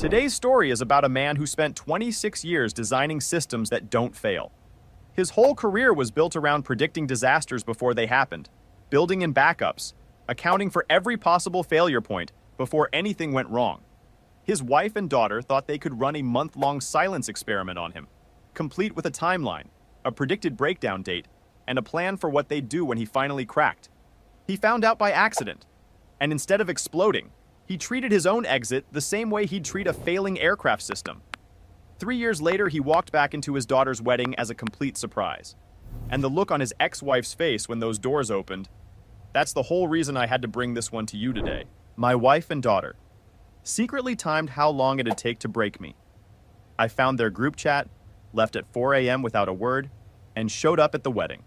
Today's story is about a man who spent 26 years designing systems that don't fail. His whole career was built around predicting disasters before they happened, building in backups, accounting for every possible failure point before anything went wrong. His wife and daughter thought they could run a month-long silence experiment on him, complete with a timeline, a predicted breakdown date, and a plan for what they'd do when he finally cracked. He found out by accident, and instead of exploding, he treated his own exit the same way he'd treat a failing aircraft system. 3 years later, he walked back into his daughter's wedding as a complete surprise. And the look on his ex-wife's face when those doors opened, that's the whole reason I had to bring this one to you today. My wife and daughter secretly timed how long it'd take to break me. I found their group chat, left at 4 a.m. without a word, and showed up at the wedding.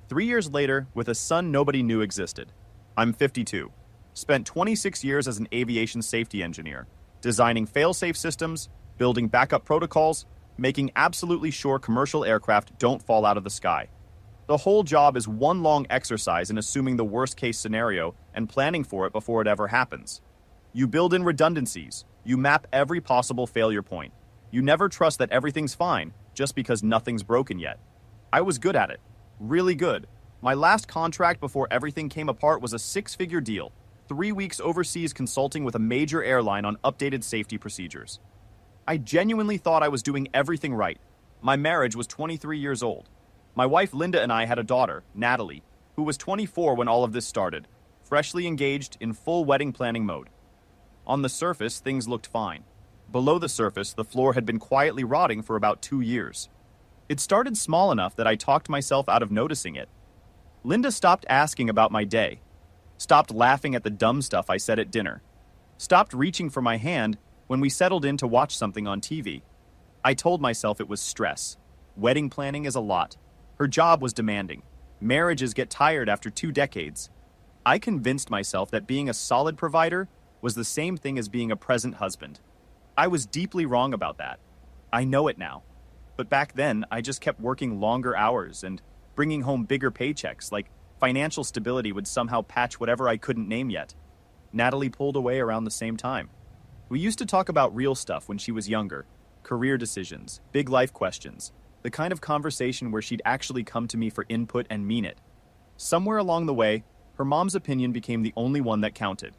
3 years later, with a son nobody knew existed. I'm 52. Spent 26 years as an aviation safety engineer, designing fail-safe systems, building backup protocols, making absolutely sure commercial aircraft don't fall out of the sky. The whole job is one long exercise in assuming the worst-case scenario and planning for it before it ever happens. You build in redundancies. You map every possible failure point. You never trust that everything's fine just because nothing's broken yet. I was good at it. Really good. My last contract before everything came apart was a 6-figure deal. 3 weeks overseas consulting with a major airline on updated safety procedures. I genuinely thought I was doing everything right. My marriage was 23 years old. My wife Linda and I had a daughter, Natalie, who was 24 when all of this started, freshly engaged in full wedding planning mode. On the surface, things looked fine. Below the surface, the floor had been quietly rotting for about 2 years. It started small enough that I talked myself out of noticing it. Linda stopped asking about my day, stopped laughing at the dumb stuff I said at dinner, stopped reaching for my hand when we settled in to watch something on TV. I told myself it was stress. Wedding planning is a lot. Her job was demanding. Marriages get tired after 2 decades. I convinced myself that being a solid provider was the same thing as being a present husband. I was deeply wrong about that. I know it now. But back then, I just kept working longer hours and bringing home bigger paychecks, like financial stability would somehow patch whatever I couldn't name yet. Natalie pulled away around the same time. We used to talk about real stuff when she was younger, career decisions, big life questions, the kind of conversation where she'd actually come to me for input and mean it. Somewhere along the way, her mom's opinion became the only one that counted.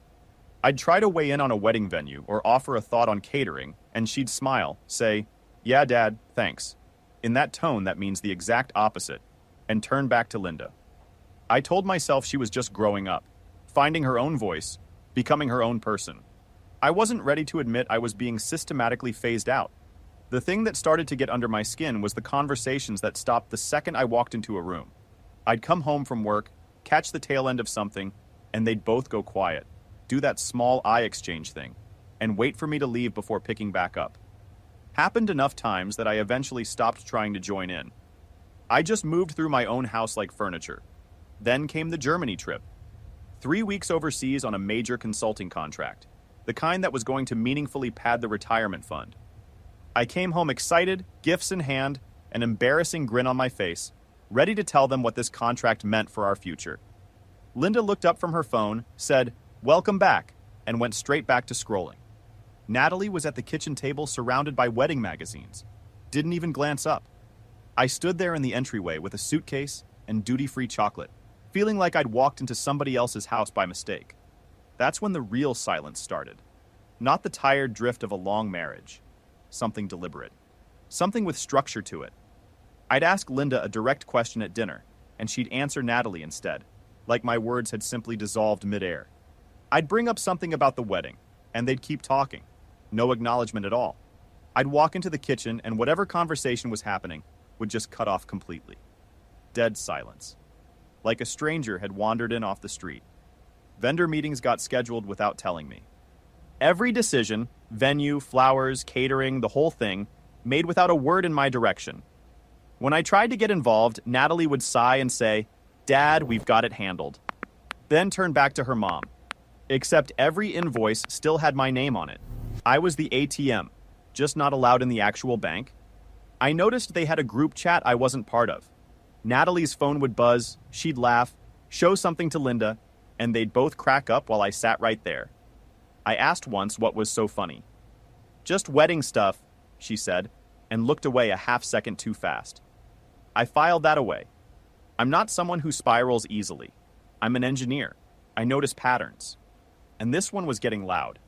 I'd try to weigh in on a wedding venue or offer a thought on catering, and she'd smile, say, "Yeah, Dad, thanks." In that tone, that means the exact opposite, and turn back to Linda. I told myself she was just growing up, finding her own voice, becoming her own person. I wasn't ready to admit I was being systematically phased out. The thing that started to get under my skin was the conversations that stopped the second I walked into a room. I'd come home from work, catch the tail end of something, and they'd both go quiet, do that small eye exchange thing, and wait for me to leave before picking back up. Happened enough times that I eventually stopped trying to join in. I just moved through my own house like furniture. Then came the Germany trip. 3 weeks overseas on a major consulting contract, the kind that was going to meaningfully pad the retirement fund. I came home excited, gifts in hand, an embarrassing grin on my face, ready to tell them what this contract meant for our future. Linda looked up from her phone, said, "Welcome back," and went straight back to scrolling. Natalie was at the kitchen table surrounded by wedding magazines. Didn't even glance up. I stood there in the entryway with a suitcase and duty-free chocolate, feeling like I'd walked into somebody else's house by mistake. That's when the real silence started. Not the tired drift of a long marriage. Something deliberate. Something with structure to it. I'd ask Linda a direct question at dinner, and she'd answer Natalie instead, like my words had simply dissolved midair. I'd bring up something about the wedding, and they'd keep talking. No acknowledgement at all. I'd walk into the kitchen, and whatever conversation was happening would just cut off completely. Dead silence. Like a stranger had wandered in off the street. Vendor meetings got scheduled without telling me. Every decision, venue, flowers, catering, the whole thing, made without a word in my direction. When I tried to get involved, Natalie would sigh and say, "Dad, we've got it handled." Then turn back to her mom. Except every invoice still had my name on it. I was the ATM, just not allowed in the actual bank. I noticed they had a group chat I wasn't part of. Natalie's phone would buzz, she'd laugh, show something to Linda, and they'd both crack up while I sat right there. I asked once what was so funny. Just wedding stuff, she said, and looked away a half second too fast. I filed that away. I'm not someone who spirals easily. I'm an engineer. I notice patterns. And this one was getting loud.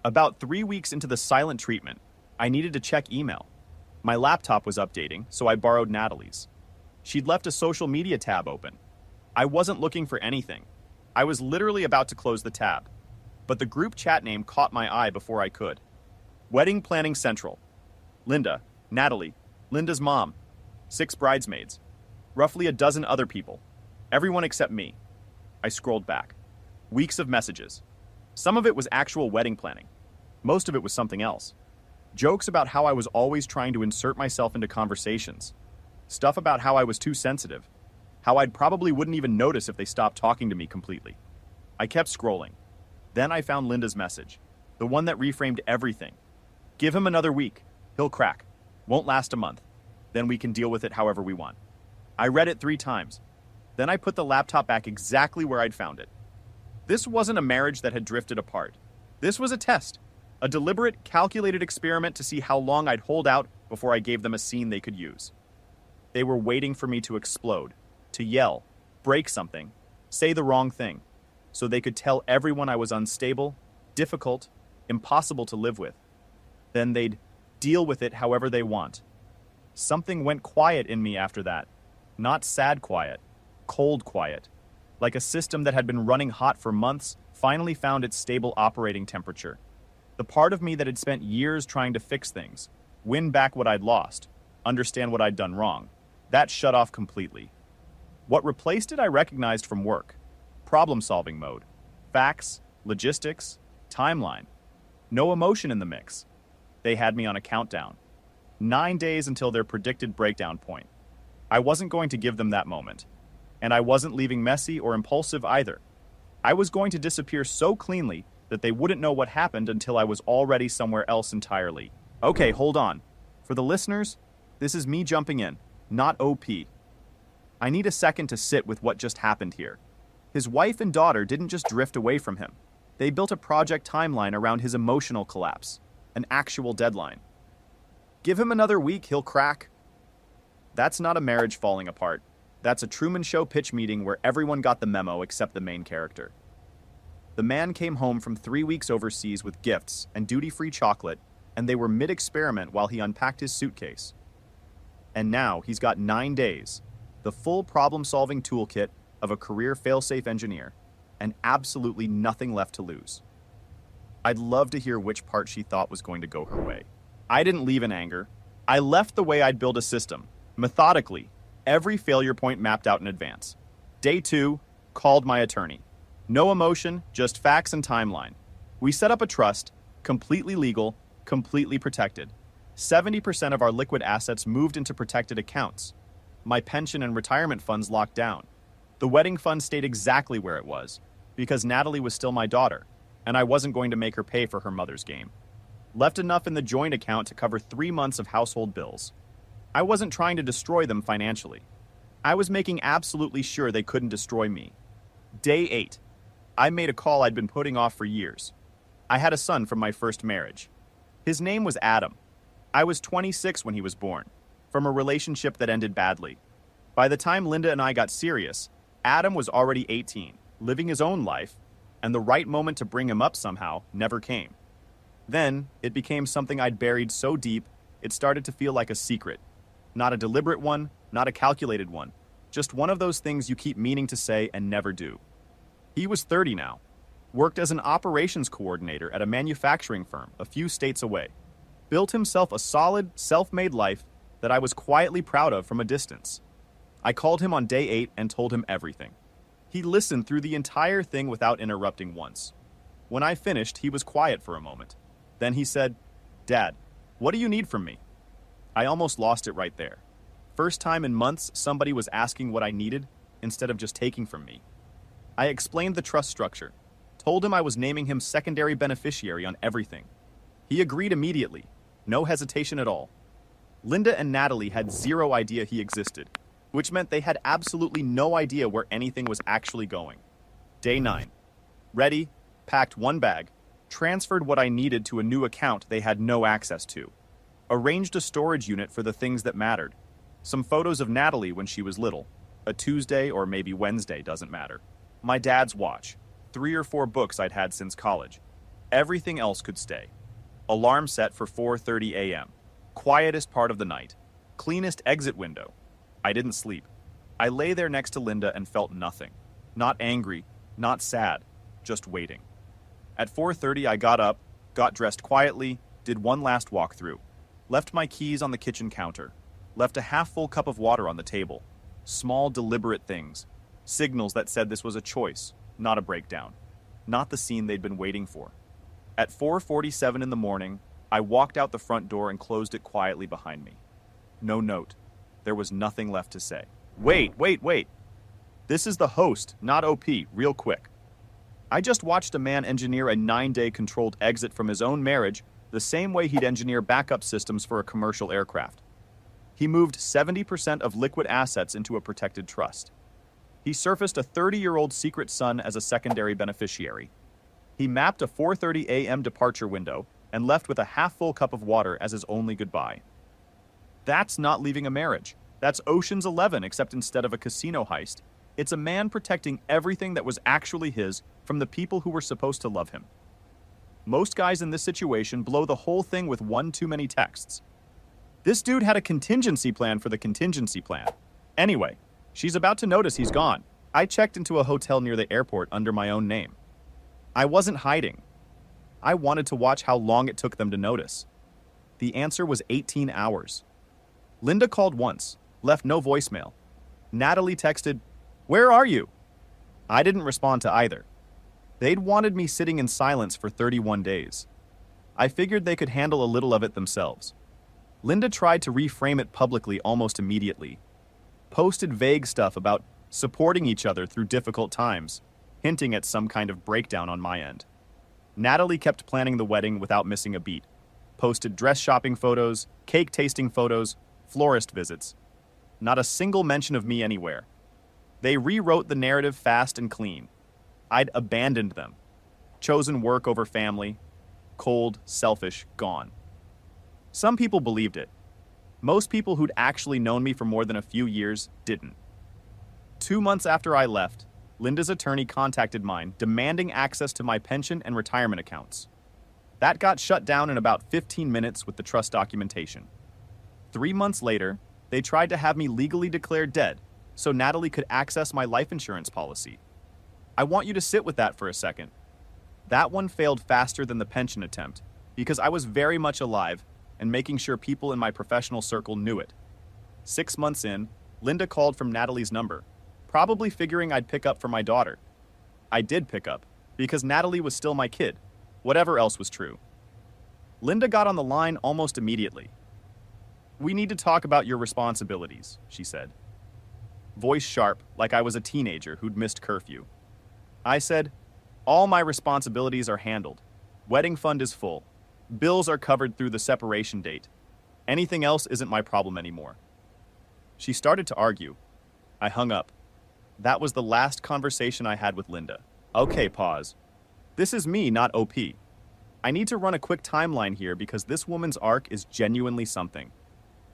About 3 weeks into the silent treatment, I needed to check email. My laptop was updating, so I borrowed Natalie's. She'd left a social media tab open. I wasn't looking for anything. I was literally about to close the tab, but the group chat name caught my eye before I could. Wedding Planning Central. Linda, Natalie, Linda's mom, 6 bridesmaids, roughly a dozen other people, everyone except me. I scrolled back. Weeks of messages. Some of it was actual wedding planning. Most of it was something else. Jokes about how I was always trying to insert myself into conversations. Stuff about how I was too sensitive. How I'd probably wouldn't even notice if they stopped talking to me completely. I kept scrolling. Then I found Linda's message. The one that reframed everything. Give him another week. He'll crack. Won't last a month. Then we can deal with it however we want. I read it 3 times. Then I put the laptop back exactly where I'd found it. This wasn't a marriage that had drifted apart. This was a test. A deliberate, calculated experiment to see how long I'd hold out before I gave them a scene they could use. They were waiting for me to explode, to yell, break something, say the wrong thing, so they could tell everyone I was unstable, difficult, impossible to live with. Then they'd deal with it however they want. Something went quiet in me after that. Not sad quiet, cold quiet. Like a system that had been running hot for months finally found its stable operating temperature. The part of me that had spent years trying to fix things, win back what I'd lost, understand what I'd done wrong, that shut off completely. What replaced it I recognized from work. Problem-solving mode. Facts, logistics, timeline. No emotion in the mix. They had me on a countdown. 9 days until their predicted breakdown point. I wasn't going to give them that moment. And I wasn't leaving messy or impulsive either. I was going to disappear so cleanly that they wouldn't know what happened until I was already somewhere else entirely. Okay, hold on. For the listeners, this is me jumping in, not OP. I need a second to sit with what just happened here. His wife and daughter didn't just drift away from him. They built a project timeline around his emotional collapse, an actual deadline. Give him another week, he'll crack. That's not a marriage falling apart. That's a Truman Show pitch meeting where everyone got the memo except the main character. The man came home from 3 weeks overseas with gifts and duty-free chocolate, and they were mid-experiment while he unpacked his suitcase. And now he's got 9 days, the full problem-solving toolkit of a career fail-safe engineer, and absolutely nothing left to lose. I'd love to hear which part she thought was going to go her way. I didn't leave in anger. I left the way I'd build a system, methodically, every failure point mapped out in advance. Day 2, called my attorney. No emotion, just facts and timeline. We set up a trust, completely legal, completely protected. 70% of our liquid assets moved into protected accounts. My pension and retirement funds locked down. The wedding fund stayed exactly where it was, because Natalie was still my daughter, and I wasn't going to make her pay for her mother's game. Left enough in the joint account to cover 3 months of household bills. I wasn't trying to destroy them financially. I was making absolutely sure they couldn't destroy me. Day 8. I made a call I'd been putting off for years. I had a son from my first marriage. His name was Adam. I was 26 when he was born, from a relationship that ended badly. By the time Linda and I got serious, Adam was already 18, living his own life, and the right moment to bring him up somehow never came. Then, it became something I'd buried so deep, it started to feel like a secret. Not a deliberate one, not a calculated one. Just one of those things you keep meaning to say and never do. He was 30 now. Worked as an operations coordinator at a manufacturing firm a few states away. Built himself a solid, self-made life that I was quietly proud of from a distance. I called him on day 8 and told him everything. He listened through the entire thing without interrupting once. When I finished, he was quiet for a moment. Then he said, "Dad, what do you need from me?" I almost lost it right there. First time in months somebody was asking what I needed instead of just taking from me. I explained the trust structure, told him I was naming him secondary beneficiary on everything. He agreed immediately, no hesitation at all. Linda and Natalie had zero idea he existed, which meant they had absolutely no idea where anything was actually going. Day 9. Ready, packed 1 bag, transferred what I needed to a new account they had no access to, arranged a storage unit for the things that mattered, some photos of Natalie when she was little, a Tuesday or maybe Wednesday, doesn't matter, my dad's watch, 3 or 4 books I'd had since college. Everything else could stay. Alarm set for 4:30 a.m. Quietest part of the night. Cleanest exit window. I didn't sleep. I lay there next to Linda and felt nothing. Not angry, not sad, just waiting. At 4:30 I got up, got dressed quietly, did one last walkthrough, left my keys on the kitchen counter, left a half-full cup of water on the table. Small, deliberate things. Signals that said this was a choice, not a breakdown. Not the scene they'd been waiting for. At 4:47 in the morning, I walked out the front door and closed it quietly behind me. No note. There was nothing left to say. Wait. This is the host, not OP, real quick. I just watched a man engineer a 9-day controlled exit from his own marriage the same way he'd engineer backup systems for a commercial aircraft. He moved 70% of liquid assets into a protected trust. He surfaced a 30-year-old secret son as a secondary beneficiary. He mapped a 4:30 a.m. departure window and left with a half-full cup of water as his only goodbye. That's not leaving a marriage. That's Ocean's 11, except instead of a casino heist, it's a man protecting everything that was actually his from the people who were supposed to love him. Most guys in this situation blow the whole thing with one too many texts. This dude had a contingency plan for the contingency plan. Anyway, she's about to notice he's gone. I checked into a hotel near the airport under my own name. I wasn't hiding. I wanted to watch how long it took them to notice. The answer was 18 hours. Linda called once, left no voicemail. Natalie texted, "Where are you?" I didn't respond to either. They'd wanted me sitting in silence for 31 days. I figured they could handle a little of it themselves. Linda tried to reframe it publicly almost immediately. Posted vague stuff about supporting each other through difficult times, hinting at some kind of breakdown on my end. Natalie kept planning the wedding without missing a beat. Posted dress shopping photos, cake tasting photos, florist visits. Not a single mention of me anywhere. They rewrote the narrative fast and clean. I'd abandoned them. Chosen work over family. Cold, selfish, gone. Some people believed it. Most people who'd actually known me for more than a few years didn't. 2 months after I left, Linda's attorney contacted mine, demanding access to my pension and retirement accounts. That got shut down in about 15 minutes with the trust documentation. 3 months later, they tried to have me legally declared dead so Natalie could access my life insurance policy. I want you to sit with that for a second. That one failed faster than the pension attempt because I was very much alive and making sure people in my professional circle knew it. 6 months in, Linda called from Natalie's number, probably figuring I'd pick up for my daughter. I did pick up because Natalie was still my kid, whatever else was true. Linda got on the line almost immediately. "We need to talk about your responsibilities," she said. Voice sharp, like I was a teenager who'd missed curfew. I said, "All my responsibilities are handled. Wedding fund is full. Bills are covered through the separation date. Anything else isn't my problem anymore." She started to argue. I hung up. That was the last conversation I had with Linda. Okay, pause. This is me, not OP. I need to run a quick timeline here because this woman's arc is genuinely something.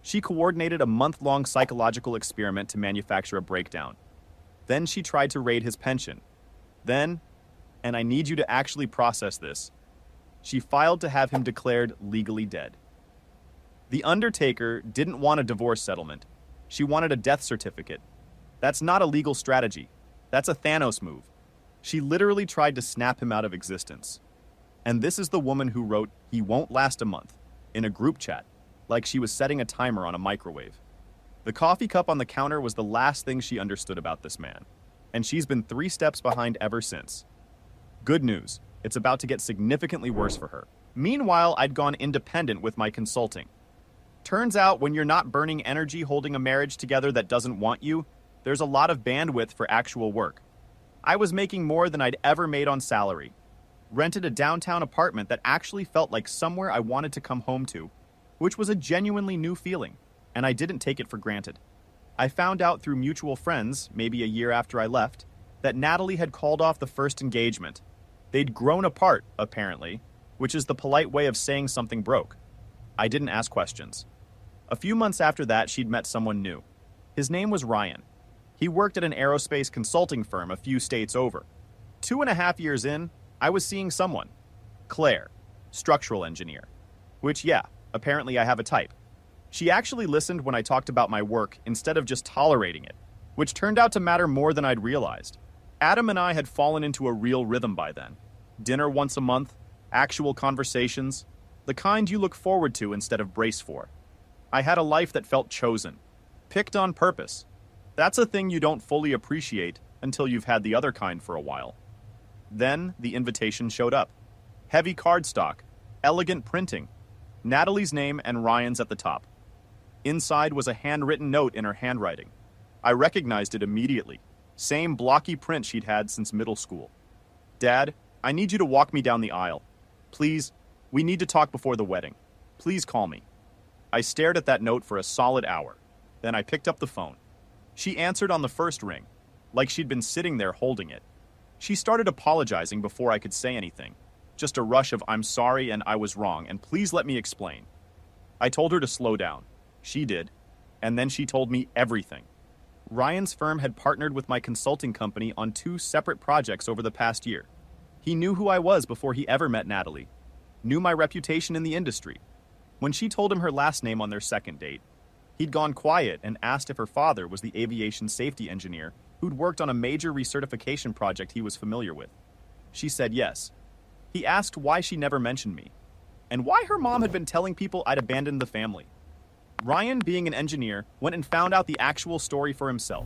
She coordinated a month-long psychological experiment to manufacture a breakdown. Then she tried to raid his pension. Then, and I need you to actually process this, she filed to have him declared legally dead. The undertaker didn't want a divorce settlement. She wanted a death certificate. That's not a legal strategy. That's a Thanos move. She literally tried to snap him out of existence. And this is the woman who wrote, "He won't last a month," in a group chat, like she was setting a timer on a microwave. The coffee cup on the counter was the last thing she understood about this man. And she's been 3 steps behind ever since. Good news, it's about to get significantly worse for her. Meanwhile, I'd gone independent with my consulting. Turns out when you're not burning energy holding a marriage together that doesn't want you, there's a lot of bandwidth for actual work. I was making more than I'd ever made on salary. Rented a downtown apartment that actually felt like somewhere I wanted to come home to, which was a genuinely new feeling, and I didn't take it for granted. I found out through mutual friends, maybe a year after I left, that Natalie had called off the first engagement. They'd grown apart, apparently, which is the polite way of saying something broke. I didn't ask questions. A few months after that, she'd met someone new. His name was Ryan. He worked at an aerospace consulting firm a few states over. 2.5 years in, I was seeing someone. Claire, structural engineer. Which, yeah, apparently I have a type. She actually listened when I talked about my work instead of just tolerating it, which turned out to matter more than I'd realized. Adam and I had fallen into a real rhythm by then. Dinner once a month, actual conversations, the kind you look forward to instead of brace for. I had a life that felt chosen, picked on purpose. That's a thing you don't fully appreciate until you've had the other kind for a while. Then the invitation showed up. Heavy cardstock, elegant printing, Natalie's name and Ryan's at the top. Inside was a handwritten note in her handwriting. I recognized it immediately. Same blocky print she'd had since middle school. Dad, I need you to walk me down the aisle. Please, we need to talk before the wedding. Please call me. I stared at that note for a solid hour. Then I picked up the phone. She answered on the first ring, like she'd been sitting there holding it. She started apologizing before I could say anything. Just a rush of "I'm sorry and I was wrong and please let me explain." I told her to slow down. She did. And then she told me everything. Ryan's firm had partnered with my consulting company on 2 separate projects over the past year. He knew who I was before he ever met Natalie. Knew my reputation in the industry. When she told him her last name on their second date, he'd gone quiet and asked if her father was the aviation safety engineer who'd worked on a major recertification project he was familiar with. She said yes. He asked why she never mentioned me, and why her mom had been telling people I'd abandoned the family. Ryan, being an engineer, went and found out the actual story for himself.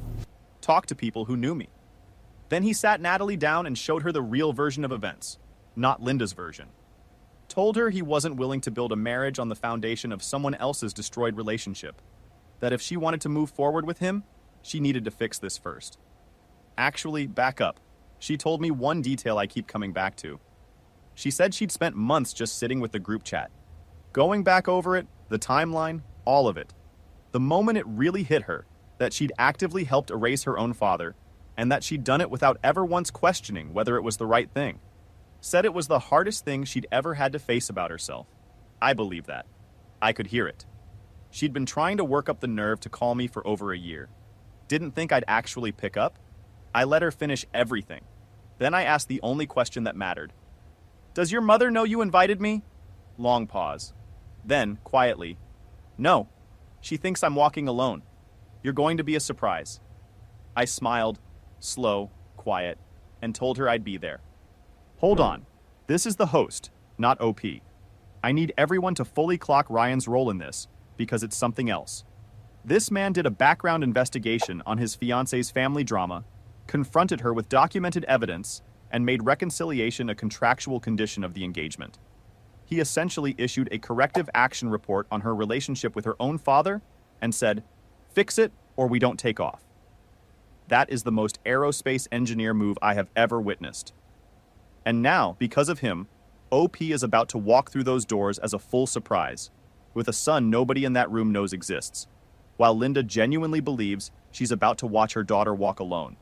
Talked to people who knew me. Then he sat Natalie down and showed her the real version of events, not Linda's version. Told her he wasn't willing to build a marriage on the foundation of someone else's destroyed relationship. That if she wanted to move forward with him, she needed to fix this first. Actually, back up. She told me one detail I keep coming back to. She said she'd spent months just sitting with the group chat. Going back over it, the timeline, all of it. The moment it really hit her that she'd actively helped erase her own father, and that she'd done it without ever once questioning whether it was the right thing. Said it was the hardest thing she'd ever had to face about herself. I believe that. I could hear it. She'd been trying to work up the nerve to call me for over a year. Didn't think I'd actually pick up. I let her finish everything. Then I asked the only question that mattered. "Does your mother know you invited me?" Long pause. Then, quietly, "No. She thinks I'm walking alone. You're going to be a surprise." I smiled, slow, quiet, and told her I'd be there. Hold on. This is the host, not OP. I need everyone to fully clock Ryan's role in this, because it's something else. This man did a background investigation on his fiance's family drama, confronted her with documented evidence, and made reconciliation a contractual condition of the engagement. He essentially issued a corrective action report on her relationship with her own father and said, "Fix it or we don't take off." That is the most aerospace engineer move I have ever witnessed. And now, because of him, OP is about to walk through those doors as a full surprise, with a son nobody in that room knows exists, while Linda genuinely believes she's about to watch her daughter walk alone.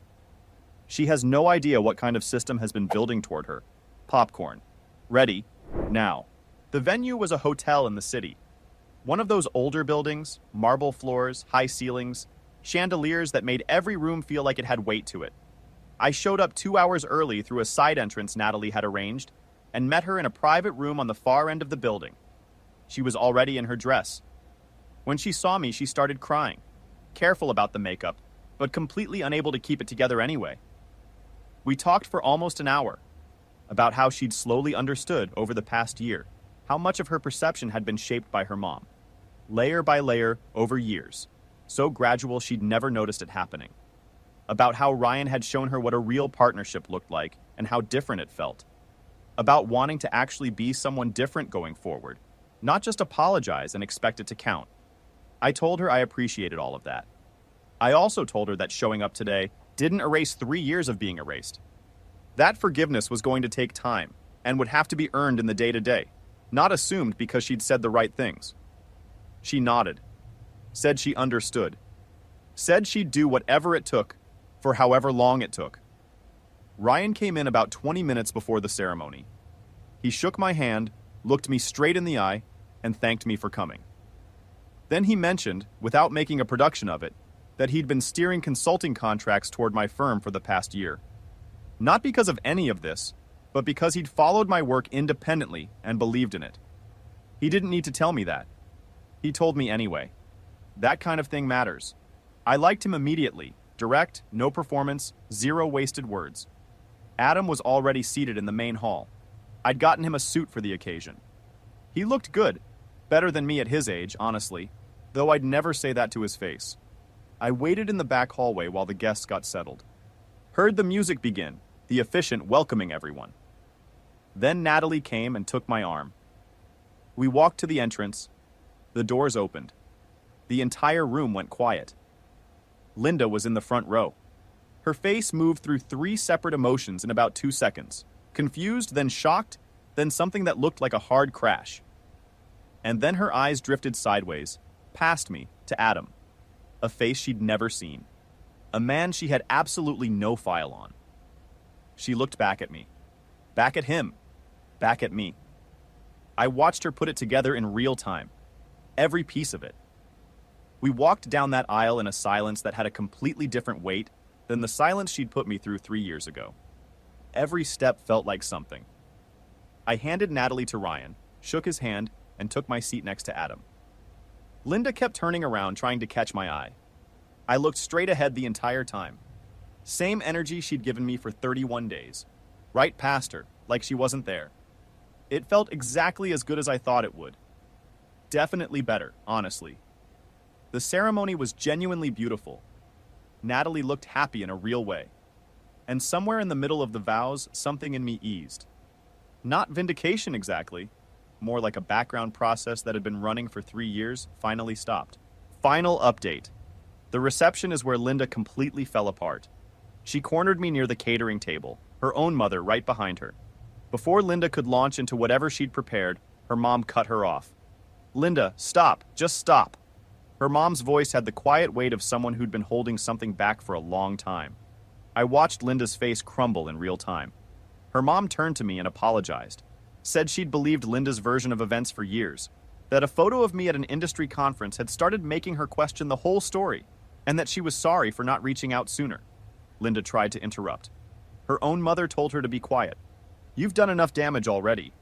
She has no idea what kind of system has been building toward her. Popcorn. Ready. Now. The venue was a hotel in the city. One of those older buildings, marble floors, high ceilings, chandeliers that made every room feel like it had weight to it. I showed up 2 hours early through a side entrance Natalie had arranged and met her in a private room on the far end of the building. She was already in her dress. When she saw me, she started crying, careful about the makeup, but completely unable to keep it together anyway. We talked for almost an hour about how she'd slowly understood over the past year how much of her perception had been shaped by her mom, layer by layer over years, so gradual she'd never noticed it happening. About how Ryan had shown her what a real partnership looked like and how different it felt. About wanting to actually be someone different going forward, not just apologize and expect it to count. I told her I appreciated all of that. I also told her that showing up today didn't erase 3 years of being erased. That forgiveness was going to take time and would have to be earned in the day-to-day, not assumed because she'd said the right things. She nodded, said she understood, said she'd do whatever it took for however long it took. Ryan came in about 20 minutes before the ceremony. He shook my hand, looked me straight in the eye, and thanked me for coming. Then he mentioned, without making a production of it, that he'd been steering consulting contracts toward my firm for the past year. Not because of any of this, but because he'd followed my work independently and believed in it. He didn't need to tell me that. He told me anyway. That kind of thing matters. I liked him immediately. Direct, no performance, zero wasted words. Adam was already seated in the main hall. I'd gotten him a suit for the occasion. He looked good, better than me at his age, honestly, though I'd never say that to his face. I waited in the back hallway while the guests got settled. Heard the music begin, the efficient welcoming everyone. Then Natalie came and took my arm. We walked to the entrance. The doors opened. The entire room went quiet. Linda was in the front row. Her face moved through 3 separate emotions in about 2 seconds. Confused, then shocked, then something that looked like a hard crash. And then her eyes drifted sideways, past me, to Adam. A face she'd never seen. A man she had absolutely no file on. She looked back at me. Back at him. Back at me. I watched her put it together in real time. Every piece of it. We walked down that aisle in a silence that had a completely different weight than the silence she'd put me through 3 years ago. Every step felt like something. I handed Natalie to Ryan, shook his hand, and took my seat next to Adam. Linda kept turning around trying to catch my eye. I looked straight ahead the entire time. Same energy she'd given me for 31 days. Right past her, like she wasn't there. It felt exactly as good as I thought it would. Definitely better, honestly. The ceremony was genuinely beautiful. Natalie looked happy in a real way. And somewhere in the middle of the vows, something in me eased. Not vindication exactly, more like a background process that had been running for 3 years, finally stopped. Final update. The reception is where Linda completely fell apart. She cornered me near the catering table, her own mother right behind her. Before Linda could launch into whatever she'd prepared, her mom cut her off. Linda, stop, just stop. Her mom's voice had the quiet weight of someone who'd been holding something back for a long time. I watched Linda's face crumble in real time. Her mom turned to me and apologized. Said she'd believed Linda's version of events for years. That a photo of me at an industry conference had started making her question the whole story, and that she was sorry for not reaching out sooner. Linda tried to interrupt. Her own mother told her to be quiet. You've done enough damage already.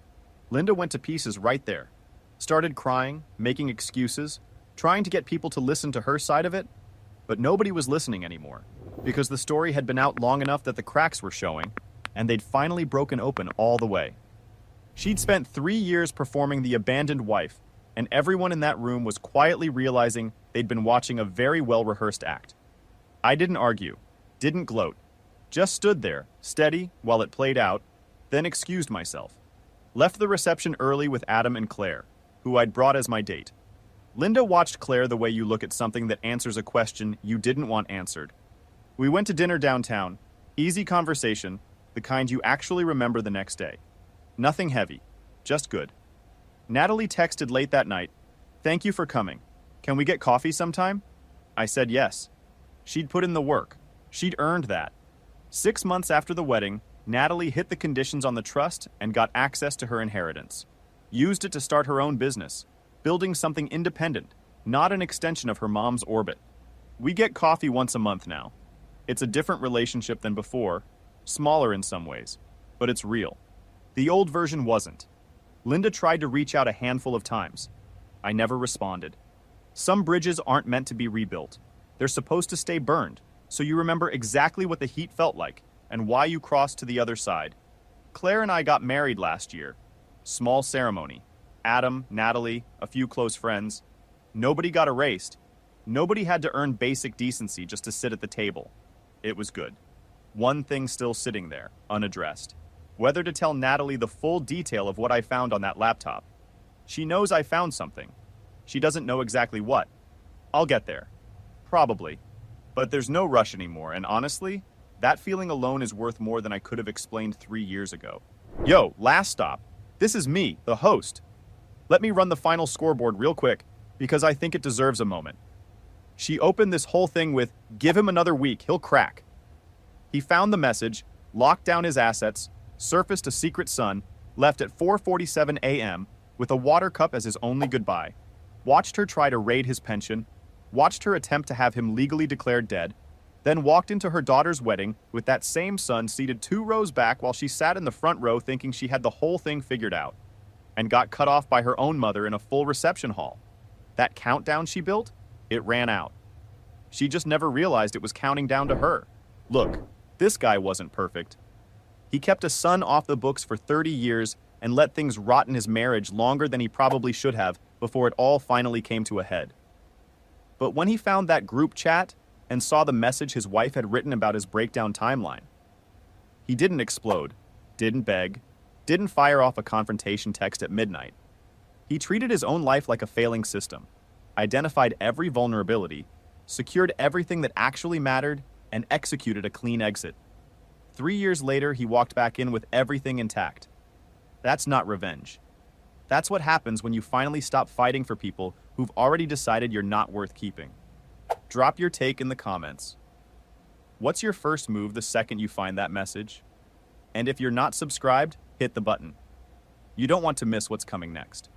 Linda went to pieces right there. Started crying, making excuses, trying to get people to listen to her side of it, but nobody was listening anymore, because the story had been out long enough that the cracks were showing, and they'd finally broken open all the way. She'd spent 3 years performing the abandoned wife, and everyone in that room was quietly realizing they'd been watching a very well-rehearsed act. I didn't argue, didn't gloat, just stood there, steady, while it played out, then excused myself. Left the reception early with Adam and Claire, who I'd brought as my date. Linda watched Claire the way you look at something that answers a question you didn't want answered. We went to dinner downtown, easy conversation, the kind you actually remember the next day. Nothing heavy, just good. Natalie texted late that night, "Thank you for coming. Can we get coffee sometime?" I said yes. She'd put in the work. She'd earned that. 6 months after the wedding, Natalie hit the conditions on the trust and got access to her inheritance. Used it to start her own business, building something independent, not an extension of her mom's orbit. We get coffee once a month now. It's a different relationship than before, smaller in some ways, but it's real. The old version wasn't. Linda tried to reach out a handful of times. I never responded. Some bridges aren't meant to be rebuilt. They're supposed to stay burned, so you remember exactly what the heat felt like and why you crossed to the other side. Claire and I got married last year. Small ceremony. Adam, Natalie, a few close friends. Nobody got erased. Nobody had to earn basic decency just to sit at the table. It was good. One thing still sitting there, unaddressed. Whether to tell Natalie the full detail of what I found on that laptop. She knows I found something. She doesn't know exactly what. I'll get there. Probably. But there's no rush anymore, and honestly, that feeling alone is worth more than I could have explained 3 years ago. Yo, last stop. This is me, the host. Let me run the final scoreboard real quick, because I think it deserves a moment. She opened this whole thing with, "Give him another week, he'll crack." He found the message, locked down his assets, surfaced a secret son, left at 4:47 a.m. with a water cup as his only goodbye, watched her try to raid his pension, watched her attempt to have him legally declared dead, then walked into her daughter's wedding with that same son seated 2 rows back while she sat in the front row thinking she had the whole thing figured out, and got cut off by her own mother in a full reception hall. That countdown she built, it ran out. She just never realized it was counting down to her. Look, this guy wasn't perfect. He kept a son off the books for 30 years and let things rot in his marriage longer than he probably should have before it all finally came to a head. But when he found that group chat and saw the message his wife had written about his breakdown timeline, he didn't explode, didn't beg, didn't fire off a confrontation text at midnight. He treated his own life like a failing system, identified every vulnerability, secured everything that actually mattered, and executed a clean exit. 3 years later, he walked back in with everything intact. That's not revenge. That's what happens when you finally stop fighting for people who've already decided you're not worth keeping. Drop your take in the comments. What's your first move the second you find that message? And if you're not subscribed, hit the button. You don't want to miss what's coming next.